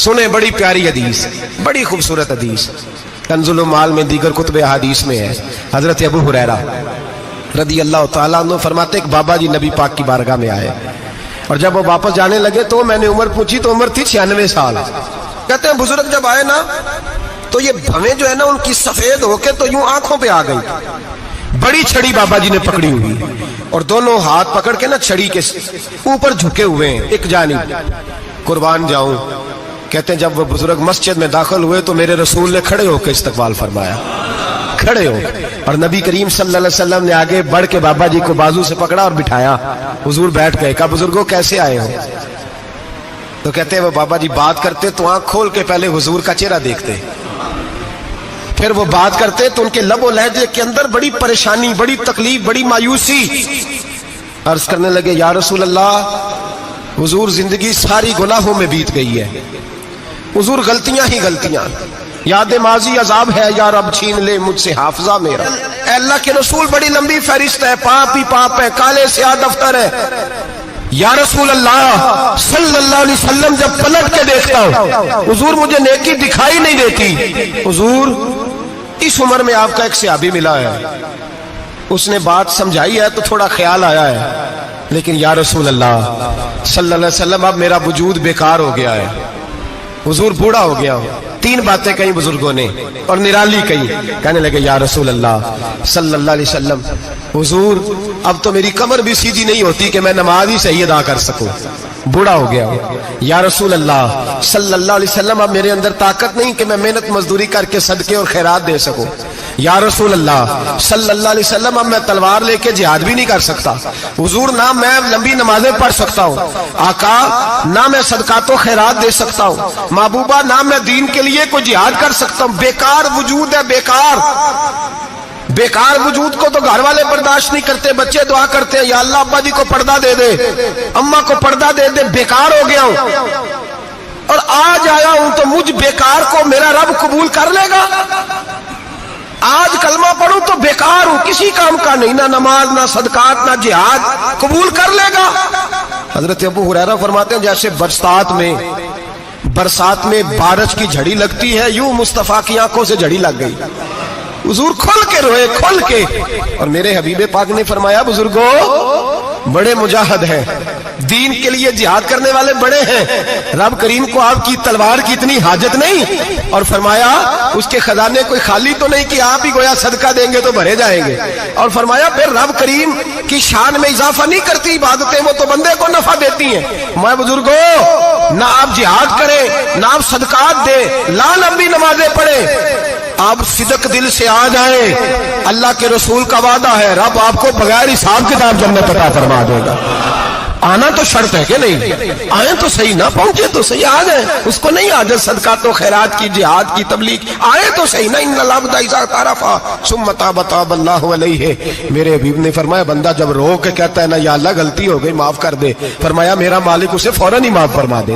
سنیں بڑی پیاری حدیث، بڑی خوبصورت حدیث، کنزُ المال میں دیگر کتب احادیث میں ہے۔ حضرت ابو ہریرہ رضی اللہ تعالیٰ عنہ فرماتے ایک بابا جی نبی پاک کی بارگاہ میں آئے، اور جب وہ واپس جانے لگے تو میں نے عمر پوچھی تو عمر تھی 96 سال۔ کہتے ہیں بزرگ جب آئے نا تو یہ بھویں جو ہے نا ان کی سفید ہو کے تو یوں آنکھوں پہ آ گئی، بڑی چھڑی بابا جی نے پکڑی ہوئی اور دونوں ہاتھ پکڑ کے نا چھڑی کے اوپر جھکے ہوئے ہیں ایک جانب، قربان جاؤں۔ کہتے ہیں جب وہ بزرگ مسجد میں داخل ہوئے تو میرے رسول نے کھڑے ہو کے استقبال فرمایا، کھڑے ہو، اور نبی کریم صلی اللہ علیہ وسلم نے آگے بڑھ کے بابا جی کو بازو سے پکڑا اور بٹھایا۔ حضور بیٹھ گئے، کہا بزرگوں کیسے آئے ہو؟ تو کہتے ہیں وہ بابا جی بات کرتے تو آنکھ کھول کے پہلے حضور کا چہرہ دیکھتے، پھر وہ بات کرتے تو ان کے لب و لہجے کے اندر بڑی پریشانی، بڑی تکلیف، بڑی مایوسی۔ عرض کرنے لگے یا رسول اللہ، حضور زندگی ساری گناہوں میں بیت گئی ہے، حضور غلطیاں ہی غلطیاں، یاد ماضی عذاب ہے، یا رب چھین لے مجھ سے حافظہ میرا۔ اے اللہ کے رسول بڑی لمبی فہرست ہے، پاپ ہی پاپ ہے، کالے سیاہ دفتر ہے۔ یا رسول اللہ صلی اللہ علیہ وسلم جب پلٹ کے دیکھتا ہوں حضور مجھے نیکی دکھائی نہیں دیتی۔ حضور اس عمر میں آپ کا ایک صحابی ملا ہے، اس نے بات سمجھائی ہے تو تھوڑا خیال آیا ہے، لیکن یا رسول اللہ صلی اللہ علیہ وسلم اب میرا وجود بیکار ہو گیا ہے، حضور بوڑھا ہو گیا ہوں۔ تین باتیں کہیں بزرگوں نے اور نرالی کہیں، کہنے لگے یا رسول اللہ صلی اللہ علیہ وسلم، حضور اب تو میری کمر بھی سیدھی نہیں ہوتی کہ میں نماز ہی صحیح ادا کر سکوں، بوڑھا ہو گیا ہوں۔ یا رسول اللہ صلی اللہ علیہ وسلم اب میرے اندر طاقت نہیں کہ میں محنت مزدوری کر کے صدقے اور خیرات دے سکوں۔ یا رسول اللہ صلی اللہ علیہ وسلم اب میں تلوار لے کے جہاد بھی نہیں کر سکتا، حضور نہ میں لمبی نمازیں پڑھ سکتا ہوں، آقا نہ میں صدقات و خیرات دے سکتا ہوں، محبوبہ نہ میں دین کے لیے کوئی جہاد کر سکتا ہوں، بیکار وجود ہے، بیکار۔ بیکار وجود کو تو گھر والے برداشت نہیں کرتے، بچے دعا کرتے ہیں یا اللہ ابا جی کو پردہ دے دے، اماں کو پردہ دے دے، بیکار ہو گیا ہوں اور آج آیا ہوں تو مجھ بیکار کو میرا رب قبول کر لے گا؟ آج کلمہ پڑھوں تو بیکار ہوں، کسی کام کا نہیں، نہ نماز نہ صدقات نہ جہاد، قبول کر لے گا؟ حضرت ابو ہریرہ فرماتے ہیں جیسے برسات میں بارش کی جھڑی لگتی ہے، یوں مصطفیٰ کی آنکھوں سے جھڑی لگ گئی، حضور کھل کے روئے، کھل کے۔ اور میرے حبیب پاک نے فرمایا بزرگوں بڑے مجاہد ہیں، دین کے لیے جہاد کرنے والے بڑے ہیں، رب کریم کو آپ کی تلوار کی اتنی حاجت نہیں، اور فرمایا اس کے خزانے کوئی خالی تو نہیں کہ آپ ہی گویا صدقہ دیں گے تو بھرے جائیں گے، اور فرمایا پھر رب کریم کی شان میں اضافہ نہیں کرتی عبادتیں، وہ تو بندے کو نفع دیتی ہیں۔ میں بزرگوں نہ آپ جہاد کریں نہ آپ صدقات دیں، لا لمبی نمازیں پڑھیں، آپ صدق دل سے آ جائیں، اللہ کے رسول کا وعدہ ہے رب آپ کو بغیر حساب کتاب جنت عطا فرما دے گا۔ آنا تو شرط ہے کہ نہیں؟ آئیں تو صحیح، نہ پہنچے تو صحیح، آ جائیں، اس کو نہیں عادت صدقات و خیرات کی، جہاد کی، تبلیغ، آئے تو صحیح نا۔ ان العبد اذا اعترف ثم تاب تاب اللہ علیہ۔ میرے حبیب نے فرمایا بندہ جب رو کے کہتا ہے نا یا اللہ غلطی ہو گئی معاف کر دے، فرمایا میرا مالک اسے فوراً ہی معاف فرما دے۔